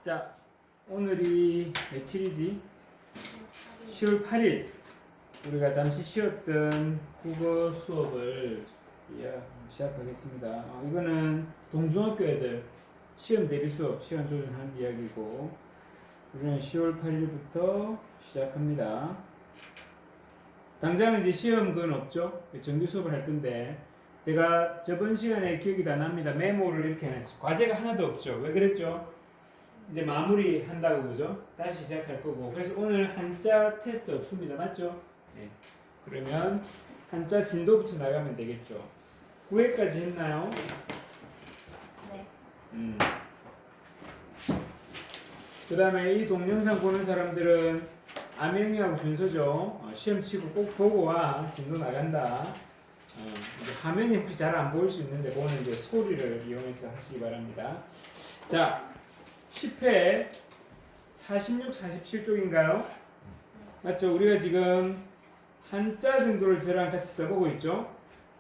자, 오늘이 며칠이지? 10월 8일. 우리가 잠시 쉬었던 국어 수업을 시작하겠습니다. 이거는 동중학교 애들 시험 대비 수업, 시간 조정하는 이야기고, 우리는 10월 8일부터 시작합니다. 당장 이제 시험 그건 없죠? 정규 수업을 할 건데, 제가 저번 시간에 기억이 다 납니다. 메모를 이렇게 해놨어요. 과제가 하나도 없죠. 왜 그랬죠? 이제 마무리 한다고 그죠? 다시 시작할 거고. 그래서 오늘 한자 테스트 없습니다. 맞죠? 네. 그러면 한자 진도부터 나가면 되겠죠. 9회까지 했나요? 네. 그 다음에 이 동영상 보는 사람들은 암영이하고 준서죠. 시험 치고 꼭 보고 와. 진도 나간다. 이제 화면이 혹시 잘 안 보일 수 있는데 보는 이제 소리를 이용해서 하시기 바랍니다. 자, 10회 46, 47쪽인가요? 맞죠? 우리가 지금 한자 정도를 저랑 같이 써보고 있죠?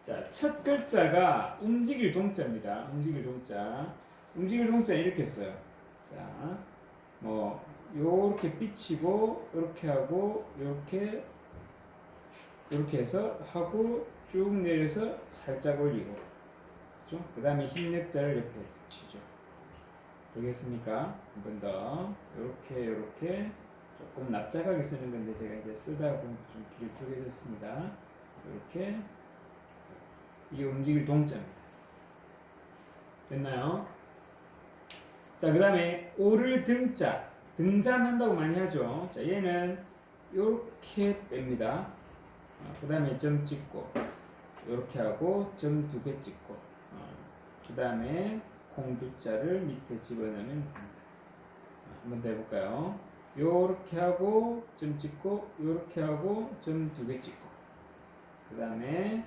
자, 첫 글자가 움직일 동자입니다. 움직일 동자. 움직일 동자 이렇게 써요. 자, 뭐 요렇게 삐치고 요렇게 하고 요렇게 해서 하고 쭉 내려서 살짝 올리고, 그렇죠? 그 다음에 힘력자를 옆에 붙이죠. 되겠습니까? 한 번 더 요렇게 조금 납작하게 쓰는 건데 제가 이제 쓰다 보니까 좀 길이 쪼개졌습니다. 이렇게 이게 움직일 동자입니다. 됐나요? 자, 그 다음에 오를 등자, 등산한다고 많이 하죠. 자, 얘는 요렇게 뺍니다. 그 다음에 점 찍고 요렇게 하고 점 2개 찍고, 그 다음에 공두자를 밑에 집어넣으면 됩니다. 한번 더 해볼까요? 요렇게 하고 점 찍고 요렇게 하고 점 2개 찍고, 그 다음에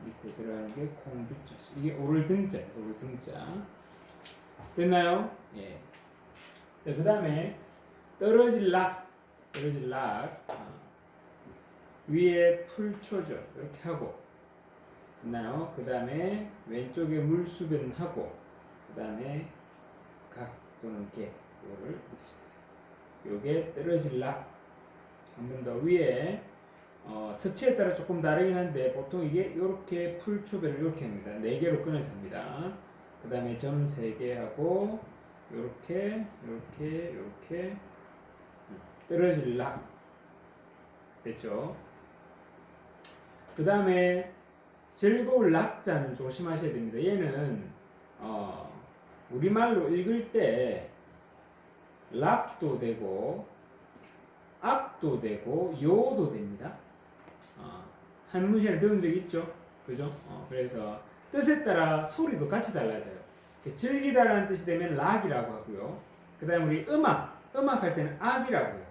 밑에 들어가는 게 공두자. 이게 오를 등자예요. 오를 등자. 됐나요? 예. 자, 그 다음에 떨어질 락. 위에 풀초죠. 이렇게 하고. 됐나요? 그 다음에 왼쪽에 물수변 하고, 그 다음에 각 또는 개, 이거를 있습니다. 요게 떨어질 락. 한 번 더 위에 서체에 따라 조금 다르긴 한데 보통 이게 요렇게 풀초변을 이렇게 합니다. 4개로 끊어서 합니다. 그 다음에 점 3개 하고 요렇게 떨어질 락. 됐죠? 그 다음에 즐거울 락자는 조심하셔야 됩니다. 얘는 우리말로 읽을 때 락도 되고 악도 되고 요도 됩니다. 한문시를 배운 적 있죠? 그죠? 그래서 뜻에 따라 소리도 같이 달라져요. 즐기다라는 뜻이 되면 락이라고 하고요. 그 다음에 우리 음악할 때는 악이라고 해요.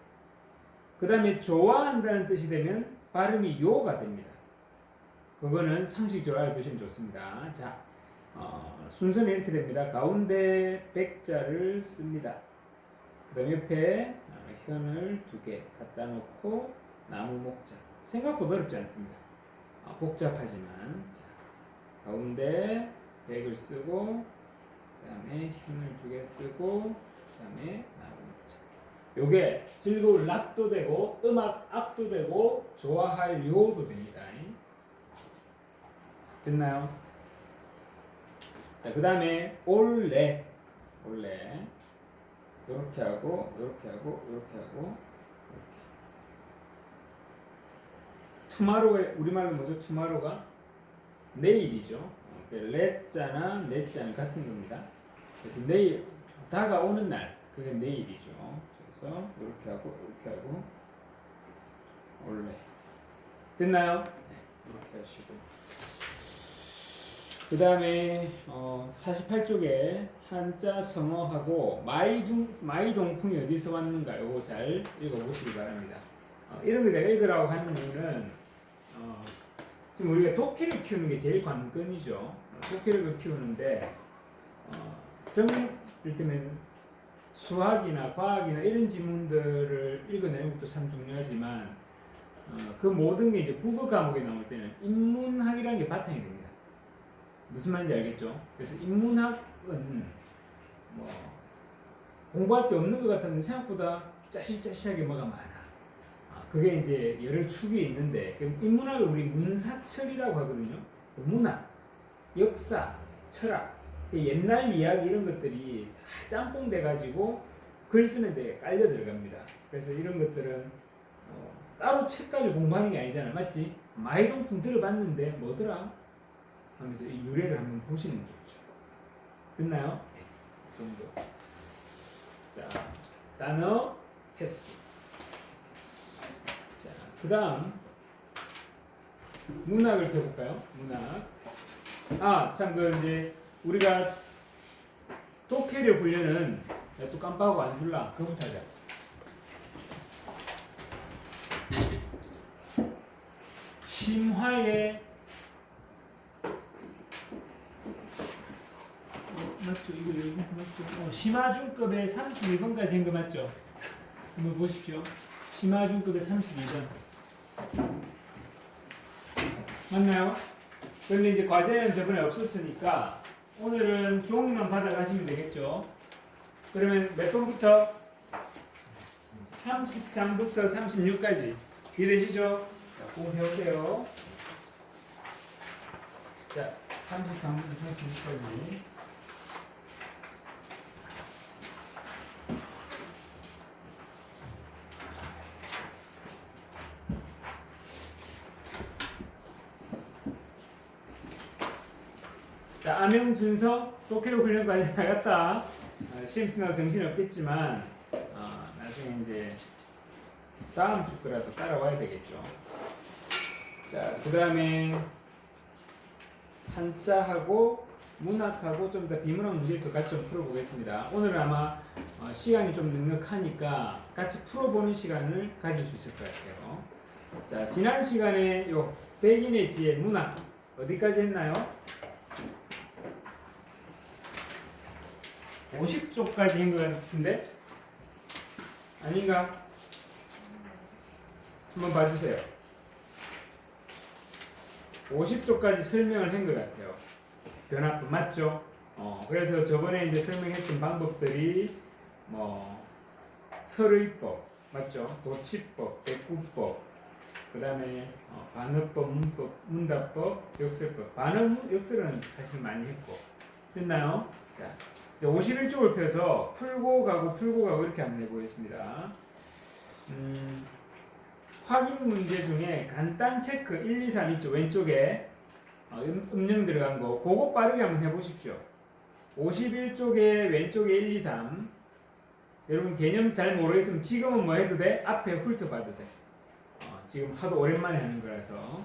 그 다음에 좋아한다는 뜻이 되면 발음이 요가 됩니다. 그거는 상식적으로 알아두시면 좋습니다. 자, 순서는 이렇게 됩니다. 가운데 백자를 씁니다. 그 다음에 옆에 현을 2개 갖다 놓고 나무 목자. 생각보다 어렵지 않습니다. 복잡하지만, 자, 가운데 백을 쓰고 그 다음에 현을 2개 쓰고 그 다음에 나무 목자. 요게 즐거울 락도 되고 음악 악도 되고 좋아할 요도 됩니다. 됐나요? 자, 그 다음에 올레 요렇게 하고 요렇게 하고 투마로가 우리말로 뭐죠? 투마로가 내일이죠. 레자나 네자는 같은 겁니다. 그래서 내일, 다가오는 날, 그게 내일이죠. 그래서 이렇게 하고 올레. 됐나요? 네, 이렇게 하시고. 그 다음에 48쪽에 한자 성어하고 마이동풍이 어디서 왔는가 요거 잘 읽어보시기 바랍니다. 이런 거 제가 읽으라고 하는 이유는 지금 우리가 토끼를 키우는 게 제일 관건이죠. 토끼를 키우는데 이를테면 수학이나 과학이나 이런 지문들을 읽어내는 것도 참 중요하지만 그 모든 게 이제 국어 과목에 나올 때는 인문학이라는 게 바탕이 됩니다. 무슨 말인지 알겠죠? 그래서 인문학은 뭐 공부할 게 없는 것 같았는데 생각보다 짜실짜실하게 뭐가 많아. 그게 이제 여러 축이 있는데 그 인문학을 우리 문사철이라고 하거든요. 문학, 역사, 철학, 옛날 이야기 이런 것들이 다 짬뽕 돼가지고 글 쓰는 데 깔려 들어갑니다. 그래서 이런 것들은 따로 책 가지고 공부하는 게 아니잖아, 맞지? 마이동풍 들어봤는데 뭐더라? 하면서 이 유래를 한번 보시는 게 좋죠. 됐나요? 네, 그 정도. 자, 단어 패스. 자, 그 다음 문학을 펴볼까요? 문학. 참, 이제 우리가 독해력 훈련은 또 깜빡하고 안 줄라. 그거부터 하자. 심화의 맞죠? 이거 맞죠? 심화중급의 31번까지 한 거 맞죠? 한번 보십시오. 심화중급의 32번 맞나요? 그런데 이제 과제는 저번에 없었으니까 오늘은 종이만 받아가시면 되겠죠? 그러면 몇 번부터? 33부터 36까지 이해되시죠? 자, 꼭 해오세요. 자, 33부터 36까지. 자, 암용 준서 독해력 훈련까지 나갔다. 시험 치나고 정신 없겠지만 나중에 이제 다음 주 거라도 따라와야 되겠죠. 자, 그 다음에 한자하고 문학하고 좀 더 비문학 문제도 같이 좀 풀어보겠습니다. 오늘은 아마 시간이 좀 넉넉하니까 같이 풀어보는 시간을 가질 수 있을 것 같아요. 자, 지난 시간에 요 백인의 지혜 문학 어디까지 했나요? 50쪽까지 한 것 같은데? 아닌가? 한번 봐주세요. 50쪽까지 설명을 한 것 같아요. 변화법 맞죠? 그래서 저번에 이제 설명했던 방법들이 뭐 설의법 맞죠? 도치법, 대꾸법, 그 다음에 반어법, 문법, 문답법, 역설법. 반어, 역설은 사실 많이 했고 됐나요? 자, 51쪽을 펴서 풀고 가고 이렇게 한번 해보겠습니다. 확인 문제 중에 간단 체크 1, 2, 3 있죠. 왼쪽에 음령 들어간 거 그거 빠르게 한번 해보십시오. 51쪽에 왼쪽에 1, 2, 3 여러분 개념 잘 모르겠으면 지금은 뭐 해도 돼? 앞에 훑어봐도 돼. 지금 하도 오랜만에 하는 거라서.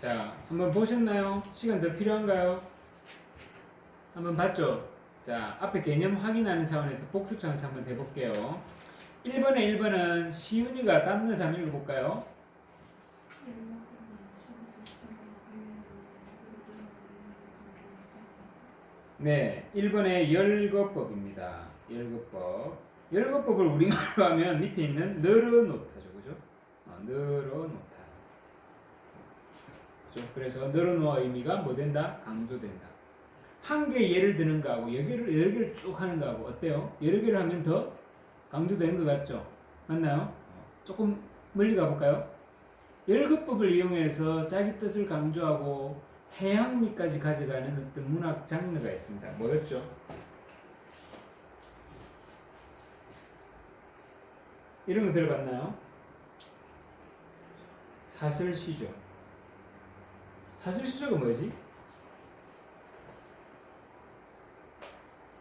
자, 한번 보셨나요? 시간 더 필요한가요? 한번 봤죠? 자, 앞에 개념 확인하는 차원에서 복습 차원에서 한번 해볼게요. 1번은 시윤이가 답문서 한번 읽어볼까요? 네, 1번의 열거법입니다. 열거법. 열거법을 우리말로 하면 밑에 있는 늘어놓다죠. 그죠? 늘어놓다. 그죠? 그래서 늘어놓아 의미가 뭐 된다? 강조된다. 한 개 예를 드는 거하고 여러 개를 쭉 하는 거하고 어때요? 여러 개를 하면 더 강조되는 것 같죠? 맞나요? 조금 멀리 가볼까요? 열거법을 이용해서 자기 뜻을 강조하고 해양미까지 가져가는 어떤 문학 장르가 있습니다. 뭐였죠? 이런 거 들어봤나요? 사설시조. 사설시조가 뭐지?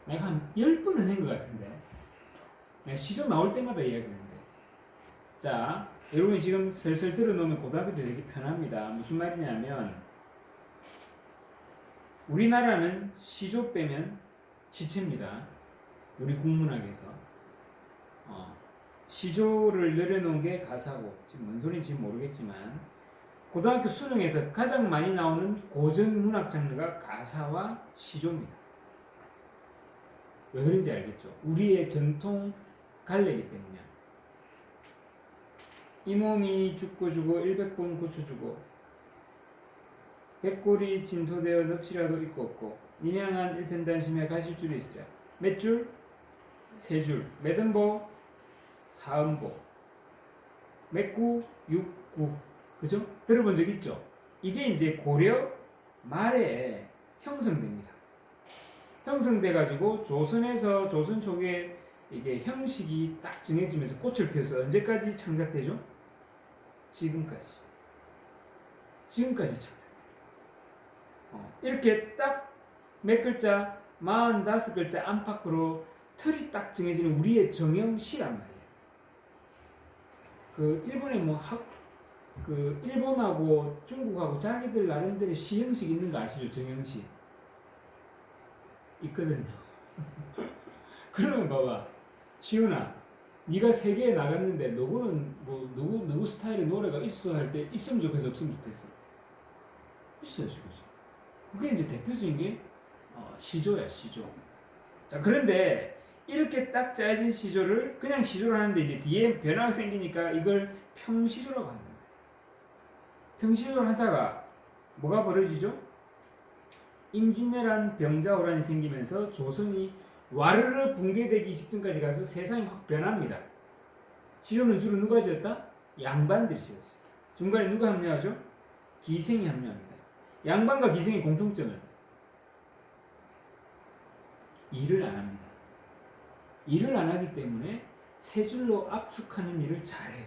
내가 한 10번은 한 것 같은데 내가 시조 나올 때마다 이야기했는데 자, 여러분이 지금 슬슬 들어놓으면 고등학교 때 되게 편합니다. 무슨 말이냐면 우리나라는 시조 빼면 시체입니다. 우리 국문학에서 시조를 내려놓은 게 가사고 지금 뭔 소리인지 모르겠지만 고등학교 수능에서 가장 많이 나오는 고전 문학 장르가 가사와 시조입니다. 왜 그런지 알겠죠? 우리의 전통 갈래기 때문이야. 이 몸이 죽고 주고 100번 고쳐주고 백골이 진토되어 넋이라도 있고 없고 임양한 일편단심에 가실 줄이 있으랴. 몇 줄? 3줄. 몇음보? 4음보. 몇 구? 6구. 그죠? 들어본 적 있죠? 이게 이제 고려 말에 형성됩니다. 형성돼가지고 조선에서 조선 초기에 이게 형식이 딱 정해지면서 꽃을 피워서 언제까지 창작되죠? 지금까지 창작. 이렇게 딱 몇 글자, 45글자 안팎으로 틀이 딱 정해지는 우리의 정형시란 말이에요. 그 일본에 그 일본하고 중국하고 자기들 나름대로 시형식 있는 거 아시죠? 정형시 있거든요. 그러면 봐봐, 시훈아, 네가 세계에 나갔는데 누구는 뭐 누구 스타일의 노래가 있어 할 때 있으면 좋겠어, 없으면 좋겠어? 있어야지, 그죠? 그게 이제 대표적인 게 시조야, 시조. 자, 그런데 이렇게 딱 짜여진 시조를 그냥 시조로 하는데 이제 뒤에 변화가 생기니까 이걸 평시조라고 한다. 평시조를 하다가 뭐가 벌어지죠? 임진왜란 병자호란이 생기면서 조선이 와르르 붕괴되기 직전까지 가서 세상이 확 변합니다. 시조는 주로 누가 지었다? 양반들이 지었어요. 중간에 누가 합류하죠? 기생이 합류합니다. 양반과 기생의 공통점은 일을 안 합니다. 일을 안 하기 때문에 세 줄로 압축하는 일을 잘해요.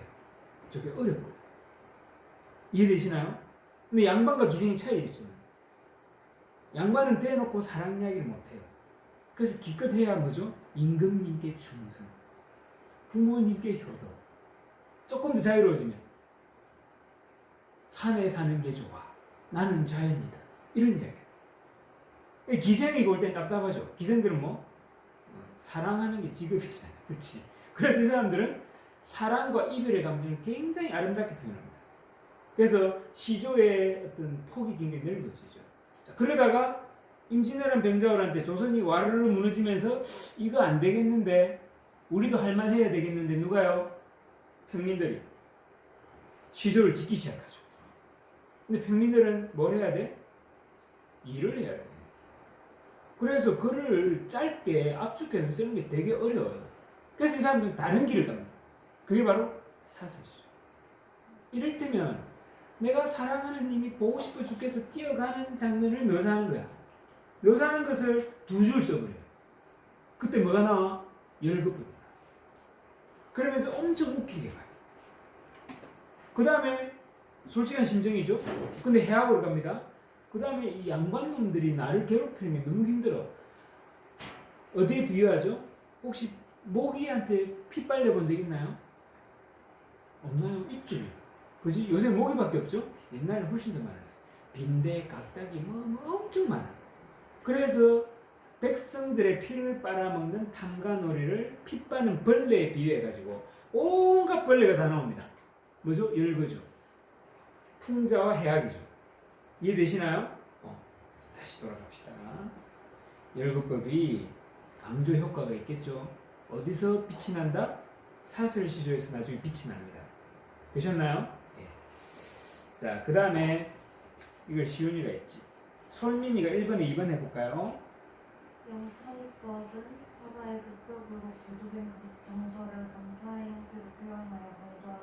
저게 어렵거든. 이해되시나요? 근데 양반과 기생의 차이가 있잖아요. 양반은 대놓고 사랑 이야기를 못해요. 그래서 기껏 해야 뭐죠? 임금님께 충성, 부모님께 효도. 조금 더 자유로워지면 산에 사는 게 좋아, 나는 자연이다, 이런 이야기. 기생이 볼 땐 답답하죠. 기생들은 뭐 사랑하는 게 직업이잖아요, 그렇지? 그래서 이 사람들은 사랑과 이별의 감정을 굉장히 아름답게 표현합니다. 그래서 시조의 어떤 폭이 굉장히 넓어지죠. 자, 그러다가 임진왜란 병자호란 때 조선이 와르르 무너지면서 이거 안 되겠는데, 우리도 할 말 해야 되겠는데, 누가요? 평민들이 시조를 짓기 시작하죠. 근데 평민들은 뭘 해야 돼? 일을 해야 돼. 그래서 글을 짧게 압축해서 쓰는 게 되게 어려워요. 그래서 이 사람들은 다른 길을 갑니다. 그게 바로 사설시조. 이를테면 내가 사랑하는 님이 보고 싶어 죽겠어 뛰어가는 장면을 묘사하는 거야. 묘사하는 것을 2줄 써버려요. 그때 뭐가 나와? 열급입니다. 그러면서 엄청 웃기게 가요. 그 다음에 솔직한 심정이죠. 근데 해학으로 갑니다. 그 다음에 이 양반놈들이 나를 괴롭히는 게 너무 힘들어. 어디에 비유하죠? 혹시 모기한테 피 빨려본 적 있나요? 없나요? 있죠. 그지? 요새 모기밖에 없죠? 옛날에 훨씬 더 많았어요. 빈대, 각닭이 뭐 엄청 많아. 그래서 백성들의 피를 빨아먹는 탐관오리를 피 빠는 벌레에 비유해가지고 온갖 벌레가 다 나옵니다. 뭐죠? 열거죠. 풍자와 해악이죠. 이해되시나요? 다시 돌아갑시다. 열거법이 강조 효과가 있겠죠. 어디서 빛이 난다? 사설시조에서 나중에 빛이 납니다. 되셨나요? 예. 자, 그 다음에 이걸 시윤이가 있지. 솔민이가 1번에 2번 해볼까요? 영탄이법은 화자의 극적으로 구조된 정서를 감탄의 형태로 표현하여 강조하는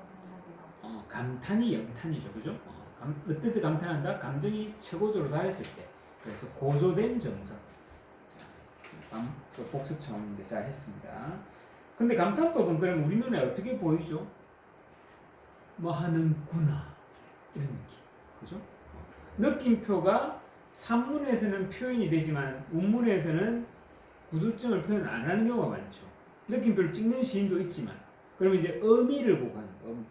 방법이다. 감탄이 영탄이죠. 그죠? 어떻게 감탄한다? 감정이 최고조로 달했을 때. 그래서 고조된 정서. 자, 복습 차원인데 잘 했습니다. 근데 감탄법은 그럼 우리 눈에 어떻게 보이죠? 뭐 하는구나. 이런 느낌. 그죠? 느낌표가 산문에서는 표현이 되지만 운문에서는 구두점을 표현 안 하는 경우가 많죠. 느낌표를 찍는 시인도 있지만 그러면 이제 의미를 보고 하는 거예요.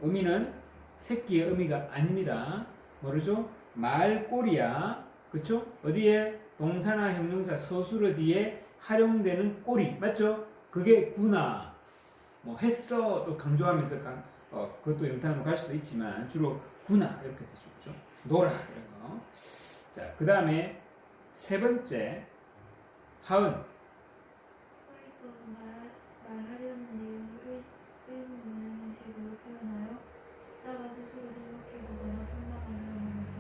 의미는 새끼의 의미가 아닙니다. 모르죠? 말꼬리야. 그쵸? 어디에 동사나 형용사 서술어 뒤에 활용되는 꼬리. 맞죠? 그게 구나. 뭐 했어. 또 강조하면서 그것도 영탄으로 갈 수도 있지만 주로 구나. 이렇게 되죠. 그죠? 놀아. 이런 거. 자, 그 다음에 세 번째. 하은. 소리법은 말하려는 내용을 의문문의 형식으로 표현하여 작가 스스로 생각해보거나 판단하는 것을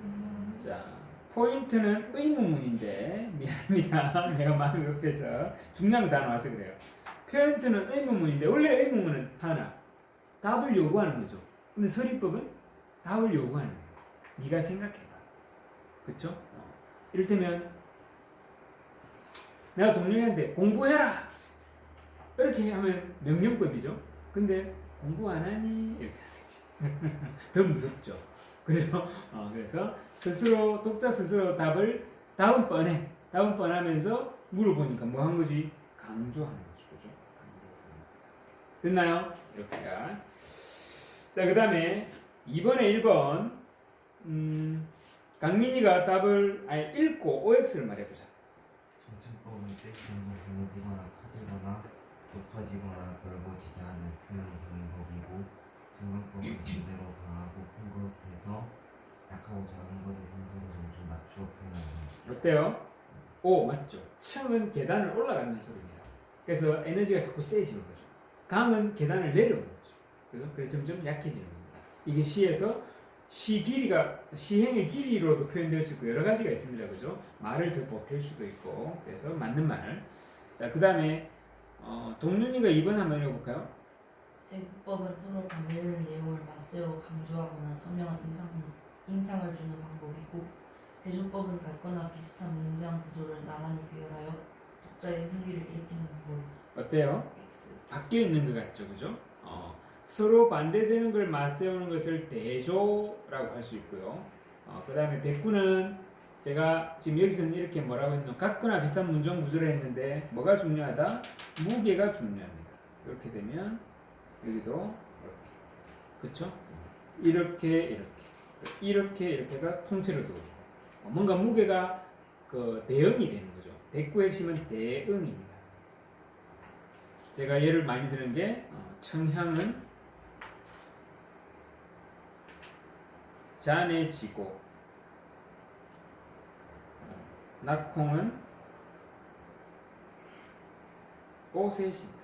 의미를 자, 포인트는 의문문인데 미안합니다. 내가 마음이 급해서 중요한 거 다 나와서 그래요. 포인트는 의문문인데 원래 의문문은 하나 답을 요구하는 거죠. 근데 서리법은 답을 요구하는 거예요. 네가 생각해봐. 그렇죠? 이를테면 내가 동료한테 공부해라 이렇게 하면 명령법이죠. 근데 공부 안 하니 이렇게 하지. 더 무섭죠. 그래서 스스로 독자 스스로 답은 뻔해. 답은 뻔하면서 물어보니까 뭐 한 거지? 강조하는 거죠. 그죠? 됐나요? 이렇게가. 자, 그 다음에 2번에 1번 강민이가 답을 읽고 OX를 말해보자. 정책법은 뜻이는 강해지거나 커지거나 높아지거나 넓어지게 하는 표현 방법이고 정강법은 반대로 강하고 큰 것에서 약하고 작은 것의 성질을 점점 낮추어 표현합니다. 어때요? 오, 맞죠. 층은 계단을 올라가는 소리입니다. 그래서 에너지가 자꾸 세지는 거죠. 강은 계단을 내려오는 거죠. 그래서 점점 약해지는 겁니다. 이게 시에서 시 길이가 시행의 길이로도 표현될 수 있고 여러 가지가 있습니다. 그죠? 말을 더 보탤 수도 있고 그래서 맞는 말. 자, 그 다음에 동윤이가 2번 한번 읽어볼까요? 대국법은 서로 반대되는 내용을 맞세워 강조하거나 선명한 인상을 주는 방법이고 대조법은 같거나 비슷한 문장 구조를 나란히 비열하여 독자의 흥미를 일으키는 방법이다. 어때요? X. 바뀌어 있는 것 같죠, 그죠? 서로 반대되는 걸 맞세우는 것을 대조라고 할 수 있고요. 그 다음에 대꾸는 제가 지금 여기서는 이렇게 뭐라고 했노? 같거나 비슷한 문장 구조를 했는데 뭐가 중요하다? 무게가 중요합니다. 이렇게 되면 여기도 이렇게, 그렇죠? 이렇게가 통째로 들어오고 뭔가 무게가 그 대응이 되는 거죠. 대꾸의 핵심은 대응입니다. 제가 예를 많이 드는 게 청향은 잔해지고 낙콩은 오셋입니다.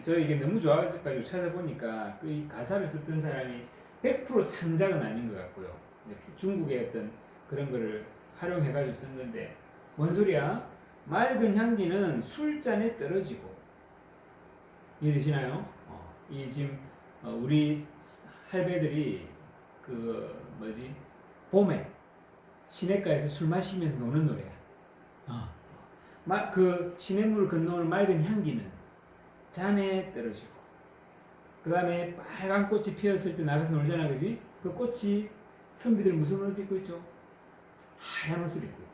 저 이게 너무 좋아가지고 찾아보니까 이 가사를 썼던 사람이 100% 창작은 아닌 것 같고요. 중국의 어떤 그런 거를 활용해가지고 쓴 건데 뭔 소리야? 맑은 향기는 술잔에 떨어지고 이해되시나요? 이 지금 우리 할배들이 그 뭐지 봄에 시냇가에서 술 마시면서 노는 노래야. 그 시냇물을 건너오는 맑은 향기는 잔에 떨어지고 그 다음에 빨간 꽃이 피었을 때 나가서 놀잖아, 그지? 그 꽃이 선비들 무슨 옷 입고 있죠? 하얀 옷을 입고 있다.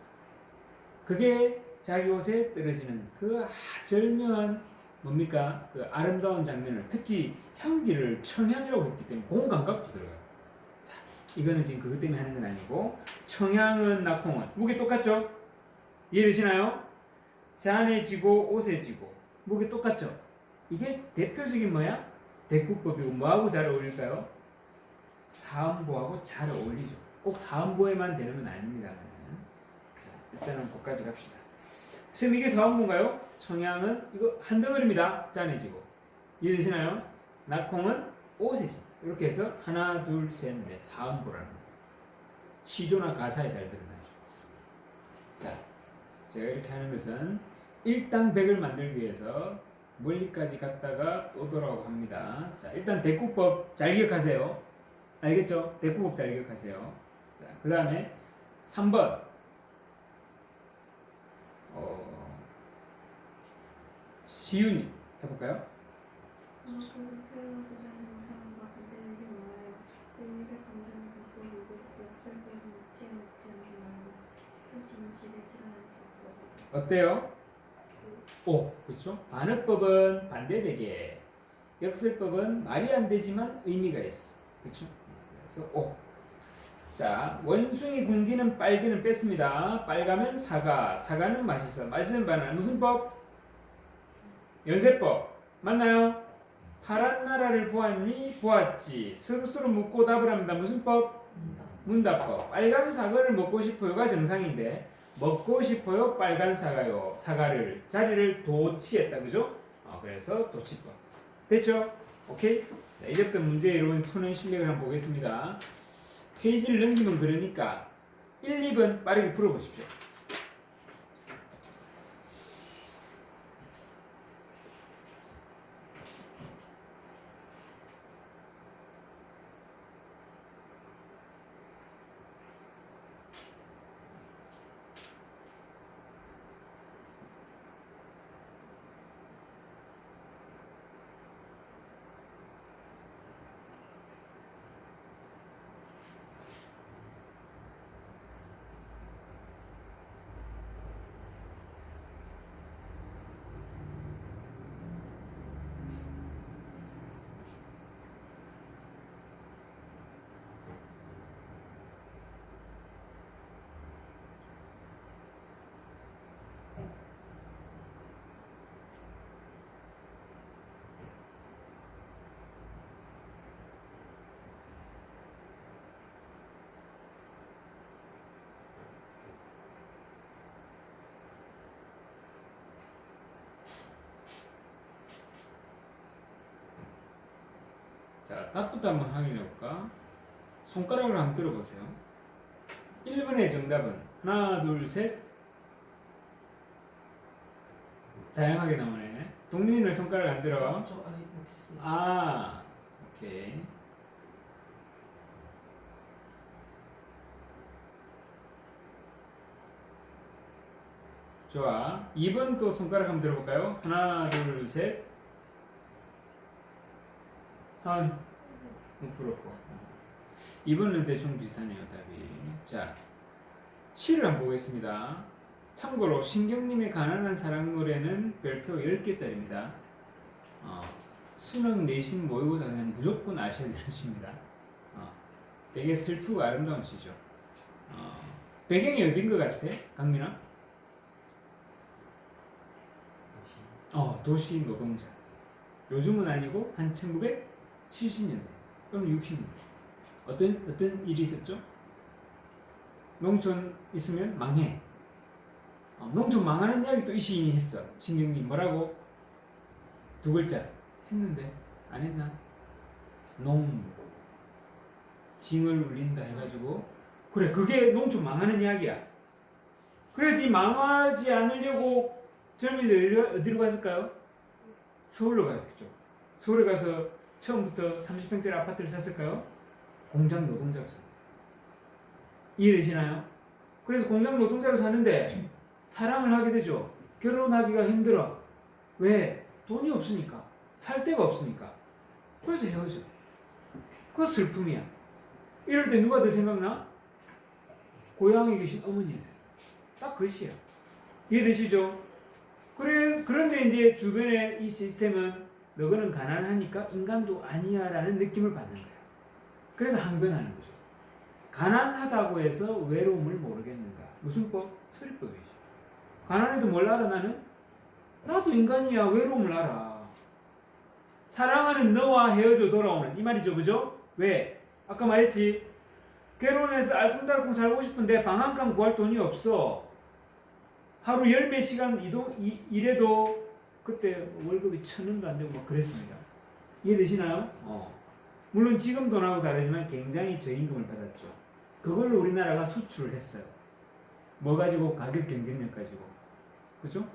그게 자기 옷에 떨어지는 그 절묘한 뭡니까? 그 아름다운 장면을 특히 향기를 청향이라고 했기 때문에 공감각도 들어가요. 자, 이거는 지금 그것 때문에 하는 건 아니고 청향은 낙홍은 무게 똑같죠? 이해되시나요? 잔에 지고 옷에 지고 무게 똑같죠? 이게 대표적인 뭐야? 대꾸법이고 뭐하고 잘 어울릴까요? 사음보하고 잘 어울리죠. 꼭 사음보에만 되는 건 아닙니다. 자, 일단은 거기까지 갑시다. 선생님 이게 사음보인가요? 청양은 이거 한 덩어리입니다. 잔에 지고 이해되시나요? 낙홍은 옷에 지고 이렇게 해서 하나 둘 셋 넷 사음보라는 겁니다. 시조나 가사에 잘 드러나죠. 자, 제가 이렇게 하는 것은 일당백을 만들기 위해서 멀리까지 갔다가 또 돌아오고 합니다. 자, 일단 대꾸법 잘 기억하세요. 알겠죠? 대꾸법 잘 기억하세요. 자, 그 다음에 3번. 시윤이 해볼까요? 그만큼 표현하고자 하는 사람과 반대되게 말하여 의미를 감정을 갖고 누구도 역설적인 이치에 먹지 않게 말고 큰 진실을 드러내는 방법. 어때요? 오, 그렇죠? 반어법은 반대되게, 역설법은 말이 안 되지만 의미가 있어. 그렇죠? 그래서 오. 자, 원숭이 공기는 빨개는 뺐습니다. 빨가면 사과, 사과는 맛있어. 맛있는 바나나. 무슨 법? 연세법. 맞나요? 파란 나라를 보았니? 보았지. 서로서로 묻고 답을 합니다. 무슨 법? 문답법. 빨간 사과를 먹고 싶어요가 정상인데 먹고 싶어요 빨간 사과요. 사과를 자리를 도치했다. 그죠? 그래서 도치법. 됐죠? 오케이? 자, 이제부터 문제 이론 푸는 실력을 한번 보겠습니다. 페이지를 넘기면 그러니까 1, 2번 빠르게 풀어보십시오. 자, 답부터 한번 확인해 볼까? 손가락으로 한번 들어보세요. 1번의 정답은 하나, 둘, 셋. 다양하게 나오네. 동민이 왜 손가락 안 들어? 저 아직 못했어요. 아, 오케이. 좋아. 2번 또 손가락 한번 들어볼까요? 하나, 둘, 셋. 한, 못 풀었고. 2번은 대충 비슷하네요, 답이. 자, 시를 한번 보겠습니다. 참고로 신경님의 가난한 사랑 노래는 별표 10개짜리입니다. 수능 내신 모의고사는 무조건 아셔야 되는 시입니다. 되게 슬프고 아름다운 시죠. 배경이 어딘 것 같아? 강민아? 도시 노동자. 요즘은 아니고 한 1970년대 또는 60년대. 어떤 일이 있었죠? 농촌 있으면 망해. 농촌 망하는 이야기 또 이 시인이 했어. 신경님 뭐라고? 두 글자 했는데 안 했나? 농 징을 울린다 해가지고 그래 그게 농촌 망하는 이야기야. 그래서 이 망하지 않으려고 젊은이들 어디로 갔을까요? 서울로 갔겠죠. 서울에 가서 처음부터 30평짜리 아파트를 샀을까요? 공장 노동자로 삽니다. 이해되시나요? 그래서 공장 노동자로 사는데 사랑을 하게 되죠. 결혼하기가 힘들어. 왜? 돈이 없으니까. 살 데가 없으니까. 그래서 헤어져. 그거 슬픔이야. 이럴 때 누가 더 생각나? 고향에 계신 어머니들. 딱 그것이야. 이해되시죠? 그런데 이제 주변의 이 시스템은 너는 가난하니까 인간도 아니야라는 느낌을 받는 거야. 그래서 항변하는 거죠. 가난하다고 해서 외로움을 모르겠는가? 무슨 법? 서리법이지. 가난해도 뭘 알아 나는? 나도 인간이야. 외로움을 알아. 사랑하는 너와 헤어져 돌아오는 이 말이죠. 그죠? 왜? 아까 말했지. 결혼해서 알콩달콩 살고 싶은데 방 한 칸 구할 돈이 없어. 하루 열 몇 시간 일해도 그때 월급이 1,000원도 안 되고 막 그랬습니다. 이해되시나요? 물론 지금 돈하고 다르지만 굉장히 저임금을 받았죠. 그걸로 우리나라가 수출을 했어요. 뭐 가지고? 가격 경쟁력 가지고. 그죠?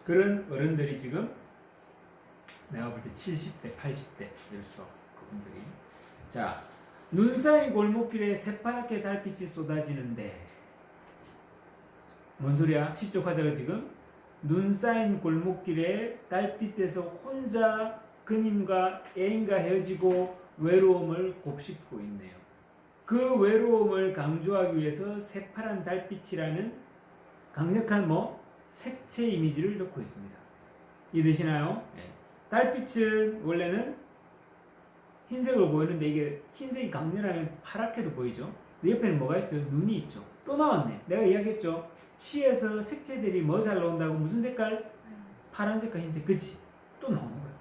그런 어른들이 지금 내가 볼 때 70대, 80대 이렇죠. 그분들이. 자, 눈 쌓인 골목길에 새파랗게 달빛이 쏟아지는데 뭔 소리야? 시적 화자가 지금 눈 쌓인 골목길에 달빛에서 혼자 그님과 애인과 헤어지고 외로움을 곱씹고 있네요. 그 외로움을 강조하기 위해서 새파란 달빛이라는 강력한 색채 이미지를 넣고 있습니다. 이해되시나요? 네. 달빛은 원래는 흰색으로 보이는데 이게 흰색이 강렬하면 파랗게도 보이죠. 옆에는 뭐가 있어요? 눈이 있죠. 또 나왔네. 내가 이야기했죠. 시에서 색채들이 뭐 잘 나온다고? 무슨 색깔? 파란 색깔, 흰색. 그치? 또 나오는 거야.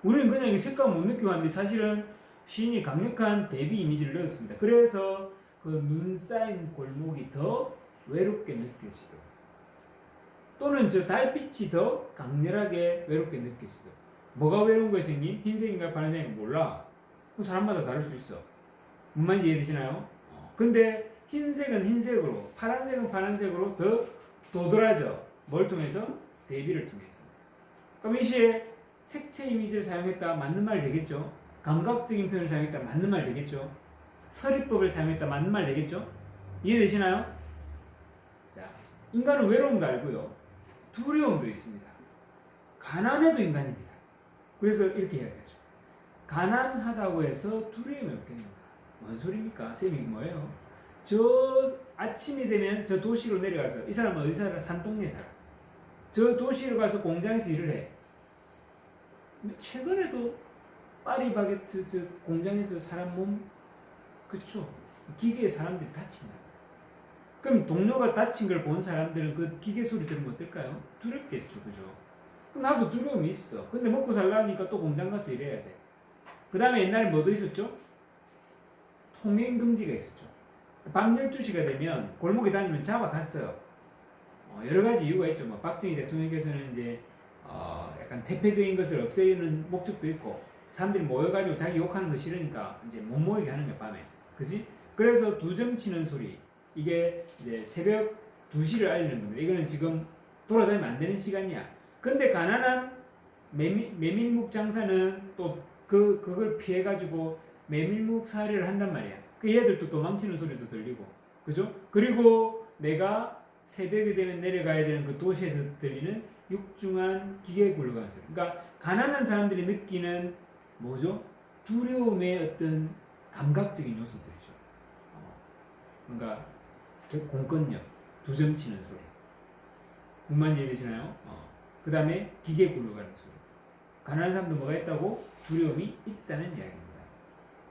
우리는 그냥 이 색깔 못 느끼고 하는데 사실은 시인이 강력한 대비 이미지를 넣었습니다. 그래서 그 눈 쌓인 골목이 더 외롭게 느껴지고 또는 저 달빛이 더 강렬하게 외롭게 느껴지고. 뭐가 외로운 거예요, 선생님? 흰색인가 파란색인가 몰라. 사람마다 다를 수 있어. 무슨 말인지 이해되시나요? 근데 흰색은 흰색으로, 파란색은 파란색으로 더 도드라져. 뭘 통해서? 대비를 통해서. 그럼 이 시에 색채 이미지를 사용했다. 맞는 말 되겠죠? 감각적인 표현을 사용했다. 맞는 말 되겠죠? 서리법을 사용했다. 맞는 말 되겠죠? 이해되시나요? 자, 인간은 외로움도 알고요. 두려움도 있습니다. 가난해도 인간입니다. 그래서 이렇게 이야기하죠. 가난하다고 해서 두려움이 없겠는가? 뭔 소리입니까? 쌤이 뭐예요? 저 아침이 되면 저 도시로 내려가서 이 사람은 어디 살아? 산동네에 살아. 저 도시로 가서 공장에서 일을 해. 최근에도 파리바게트 저 공장에서 사람 몸 그쵸? 기계에 사람들이 다친다. 그럼 동료가 다친 걸 본 사람들은 그 기계 소리 들으면 어떨까요? 두렵겠죠, 그죠? 나도 두려움이 있어. 근데 먹고 살라니까 또 공장 가서 일해야 돼. 그 다음에 옛날에 뭐도 있었죠? 통행금지가 있었죠. 밤 12시가 되면 골목에 다니면 잡아갔어요. 여러 가지 이유가 있죠. 뭐 박정희 대통령께서는 이제 약간 태폐적인 것을 없애는 목적도 있고 사람들이 모여가지고 자기 욕하는 거 싫으니까 이제 못 모이게 하는 거야, 밤에. 그지? 그래서 두 점 치는 소리. 이게 이제 새벽 2시를 알리는 겁니다. 이거는 지금 돌아다니면 안 되는 시간이야. 근데 가난한 메밀묵 장사는 또 그걸 피해가지고 메밀묵 사리를 한단 말이야. 그 얘들도 도망치는 소리도 들리고, 그죠? 그리고 내가 새벽이 되면 내려가야 되는 그 도시에서 들리는 육중한 기계 굴러가는 소리. 그러니까 가난한 사람들이 느끼는 뭐죠? 두려움의 어떤 감각적인 요소들이죠. 그러니까 공권력, 두 점 치는 소리. 무슨 말인지 이해되시나요? 그 다음에 기계 굴러가는 소리. 가난한 사람도 뭐가 있다고? 두려움이 있다는 이야기입니다.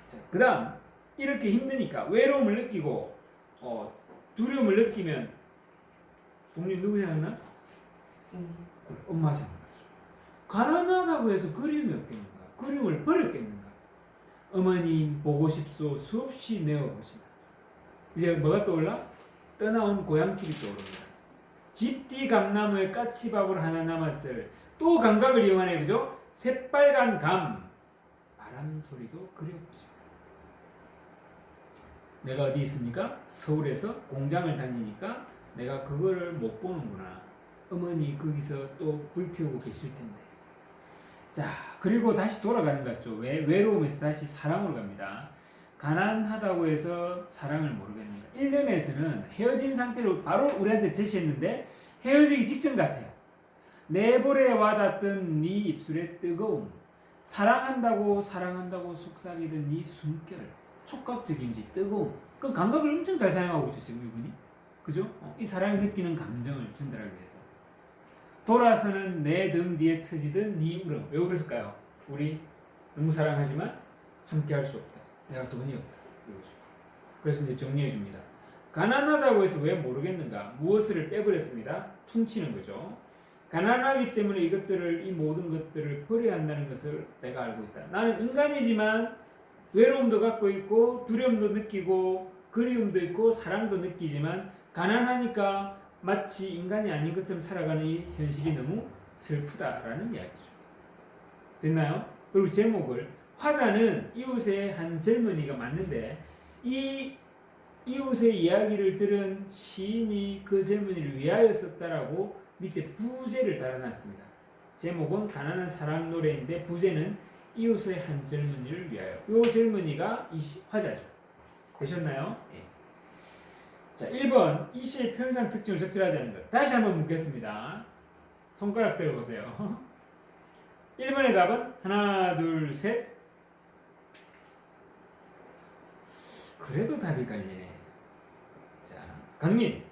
자, 그 다음 이렇게 힘드니까 외로움을 느끼고 두려움을 느끼면 동료 누구 생각나? 엄마 생각나죠. 가난하다고 해서 그리움이 없겠는가? 그리움을 버렸겠는가? 어머님 보고 싶소 수없이 내어보시나. 이제 뭐가 떠올라? 떠나온 고향집이 떠오릅니다. 집 뒤 감나무에 까치밥을 하나 남았을 또 감각을 이용하네, 그죠? 새빨간 감 바람 소리도 그려보죠. 내가 어디 있습니까? 서울에서 공장을 다니니까 내가 그거를 못 보는구나. 어머니 거기서 또 불 피우고 계실 텐데. 자, 그리고 다시 돌아가는 것 같죠. 외로움에서 다시 사랑으로 갑니다. 가난하다고 해서 사랑을 모르겠는가. 1년에서는 헤어진 상태로 바로 우리한테 제시했는데 헤어지기 직전 같아요. 내 볼에 와닿던 네 입술의 뜨거움, 사랑한다고 속삭이던 네 숨결, 촉각적인지 뜨거움. 그 감각을 엄청 잘 사용하고 있죠, 지금 이분이. 그죠? 이 사랑을 느끼는 감정을 전달하기 위해서. 돌아서는 내 등 뒤에 터지던 네 울음. 왜 그랬을까요? 우리 너무 사랑하지만 함께 할 수 없다. 내가 돈이 없다. 이거죠. 그래서 이제 정리해 줍니다. 가난하다고 해서 왜 모르겠는가? 무엇을 빼버렸습니다. 퉁치는 거죠. 가난하기 때문에 이 모든 것들을 버려야 한다는 것을 내가 알고 있다. 나는 인간이지만 외로움도 갖고 있고 두려움도 느끼고 그리움도 있고 사랑도 느끼지만 가난하니까 마치 인간이 아닌 것처럼 살아가는 이 현실이 너무 슬프다라는 이야기죠. 됐나요? 그리고 제목을 화자는 이웃의 한 젊은이가 맞는데 이 이웃의 이야기를 들은 시인이 그 젊은이를 위하여 썼다라고 밑에 부제를 달아놨습니다. 제목은 가난한 사랑 노래인데 부제는 이웃의 한 젊은이를 위하여. 이 젊은이가 이 화자죠. 되셨나요? 예. 자, 1번 이 시의 표현상 특징을 적절하지 것. 다시 한번 묻겠습니다. 손가락 들어보세요. 1번의 답은 하나, 둘, 셋. 그래도 답이 갈리네. 자, 강민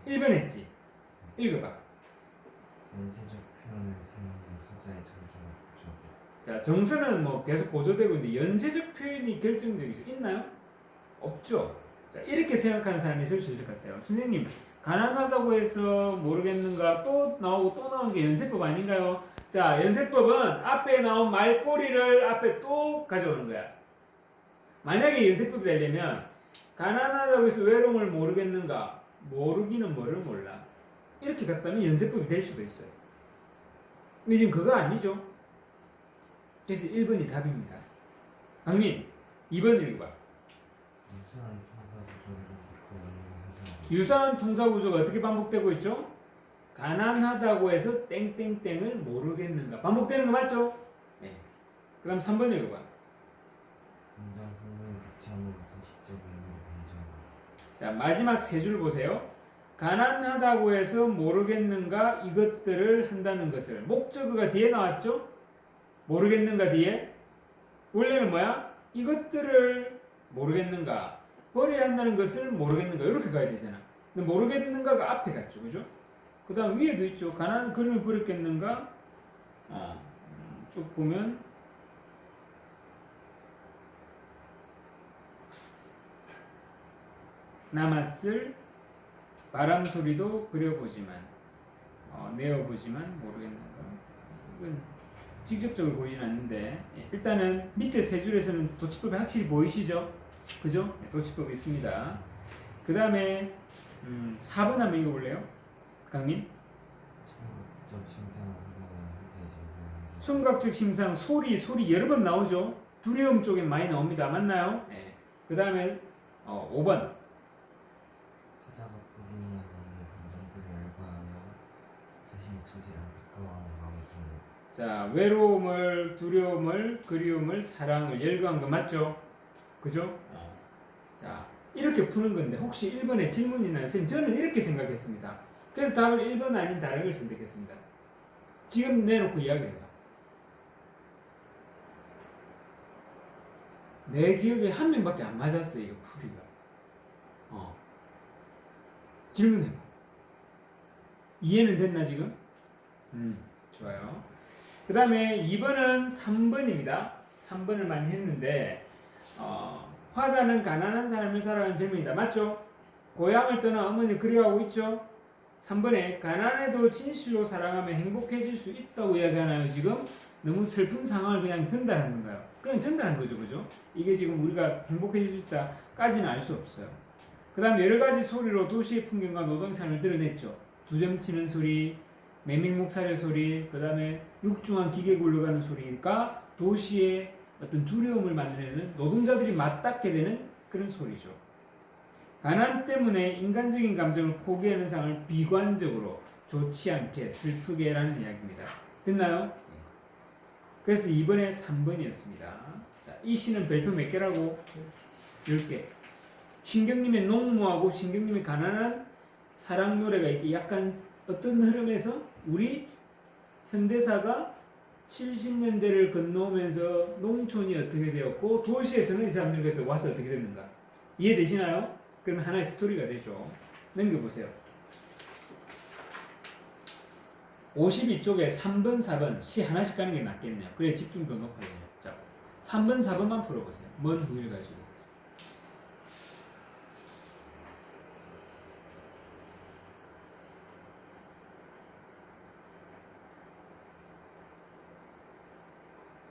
1번 했지. 읽어봐. 연쇄적 표현을 사용한 화자의 정서가 부족. 자, 정서는 뭐 계속 고조되고 있는데 연쇄적 표현이 결정적이죠. 있나요? 없죠. 자, 이렇게 생각하는 사람이 있을 수 있을 것 같아요. 선생님, 가난하다고 해서 모르겠는가 또 나오고 또 나오는 게 연쇄법 아닌가요? 자, 연쇄법은 앞에 나온 말꼬리를 앞에 또 가져오는 거야. 만약에 연쇄법이 되려면 가난하다고 해서 외로움을 모르겠는가? 모르기는 뭐를 몰라. 이렇게 갔다면 연쇄법이 될 수도 있어요. 근데 지금 그거 아니죠. 그래서 1번이 답입니다. 강민, 2번 읽어봐. 유사한 통사 구조가 어떻게 반복되고 있죠? 가난하다고 해서 땡땡땡을 모르겠는가? 반복되는 거 맞죠? 네. 그 다음 3번 읽어봐. 문장 후에 대체함으로써 시적 의미를 강조하다. 자, 마지막 세 줄 보세요. 가난하다고 해서 모르겠는가 이것들을 한다는 것을. 목적어가 뒤에 나왔죠? 모르겠는가 뒤에. 원래는 뭐야? 이것들을 모르겠는가. 버려야 한다는 것을 모르겠는가. 이렇게 가야 되잖아. 근데 모르겠는가가 앞에 갔죠. 그죠? 그 다음 위에도 있죠. 가난한 그림을 버렸겠는가? 쭉 보면 남았을 바람 소리도 그려보지만 내어보지만 모르겠는가. 이건 직접적으로 보이진 않는데 일단은 밑에 세 줄에서는 도치법이 확실히 보이시죠? 그죠? 도치법이 있습니다. 그 다음에 4번 한번 읽어볼래요? 강민? 청각적 심상을 하거나 화자의 정서를 청각적 심상 소리 여러 번 나오죠? 두려움 쪽에 많이 나옵니다. 맞나요? 네. 그 다음에 5번 화자가 포기해야 하는 감정들을 열거하며 자신의 처지를 안타까워하는 마음을 품는. 자, 외로움을, 두려움을, 그리움을, 사랑을 열거한 거 맞죠? 그죠? 자, 이렇게 푸는 건데 혹시 1번에 질문 있나요? 선생님, 저는 이렇게 생각했습니다. 그래서 답을 1번 아닌 다른 걸 선택했습니다. 지금 내놓고 이야기해봐. 내 기억에 한 명밖에 안 맞았어, 이거 풀이가. 질문해봐. 이해는 됐나, 지금? 좋아요. 그 다음에 2번은 3번입니다. 3번을 많이 했는데, 화자는 가난한 삶을 살아가는 젊은이다. 맞죠? 고향을 떠나 어머니를 그리워하고 있죠? 3번에 가난해도 진실로 사랑하면 행복해질 수 있다고 이야기하나요, 지금? 너무 슬픈 상황을 그냥 전달하는 건가요? 그냥 전달한 거죠, 그죠? 이게 지금 우리가 행복해질 수 있다까지는 알 수 없어요. 그 다음 여러 가지 소리로 도시의 풍경과 노동 삶을 드러냈죠. 두점 치는 소리, 메밀목살의 소리, 그 다음에 육중한 기계 굴러가는 소리가 도시의 어떤 두려움을 만들어내는 노동자들이 맞닿게 되는 그런 소리죠. 가난 때문에 인간적인 감정을 포기하는 상을 비관적으로 좋지 않게 슬프게라는 이야기입니다. 됐나요? 그래서 이번에 3번이었습니다. 자, 이 시는 별표 몇 개라고? 10개. 신경님의 농무하고 신경님의 가난한 사랑 노래가 약간 어떤 흐름에서 우리 현대사가 70년대를 건너오면서 농촌이 어떻게 되었고 도시에서는 이 사람들이 그래서 와서 어떻게 됐는가 이해되시나요? 그러면 하나의 스토리가 되죠. 넘겨보세요. 52쪽에 3번, 4번 시 하나씩 가는 게 낫겠네요. 그래 집중 더 높아져요. 자, 3번, 4번만 풀어보세요. 먼 후일 가지고.